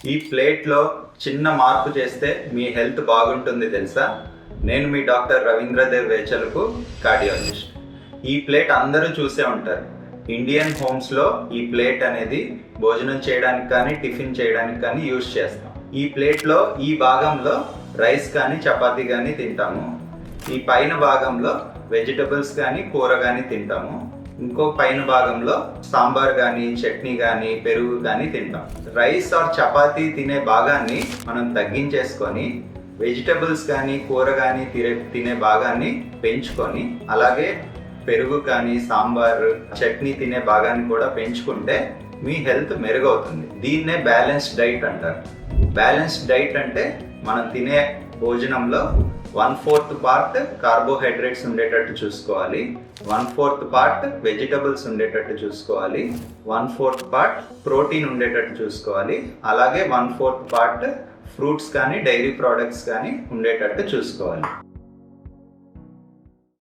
ఈ ప్లేట్లో చిన్న మార్పు చేస్తే మీ హెల్త్ బాగుంటుంది తెలుసా? నేను మీ డాక్టర్ రవీంద్రదేవ్ వేచలకు కార్డియాలజిస్ట్. ఈ ప్లేట్ అందరూ చూసే ఉంటారు. ఇండియన్ హోమ్స్లో ఈ ప్లేట్ అనేది భోజనం చేయడానికి కానీ టిఫిన్ చేయడానికి కానీ యూజ్ చేస్తాం. ఈ ప్లేట్లో ఈ భాగంలో రైస్ కానీ చపాతీ కానీ తింటాము. ఈ పైన భాగంలో వెజిటబుల్స్ కానీ కూర కానీ తింటాము. ఇంకో పైన భాగంలో సాంబార్ కానీ చట్నీ కానీ పెరుగు కానీ తింటాం. రైస్ ఆర్ చపాతీ తినే భాగాన్ని మనం తగ్గించేసుకొని వెజిటబుల్స్ కానీ కూర కానీ తినే భాగాన్ని పెంచుకొని, అలాగే పెరుగు కానీ సాంబార్ చట్నీ తినే భాగాన్ని కూడా పెంచుకుంటే మీ హెల్త్ మెరుగవుతుంది. దీన్నే బ్యాలెన్స్డ్ డైట్ అంటారు. బ్యాలెన్స్డ్ డైట్ అంటే మనం తినే భోజనంలో 1/4 పార్ట్ కార్బోహైడ్రేట్స్ ఉండేటట్టు చూసుకోవాలి, 1/4 పార్ట్ వెజిటబుల్స్ ఉండేటట్టు చూసుకోవాలి, 1/4 పార్ట్ ప్రోటీన్ ఉండేటట్టు చూసుకోవాలి, అలాగే 1/4 పార్ట్ ఫ్రూట్స్ కానీ డైరీ ప్రోడక్ట్స్ కానీ ఉండేటట్టు చూసుకోవాలి.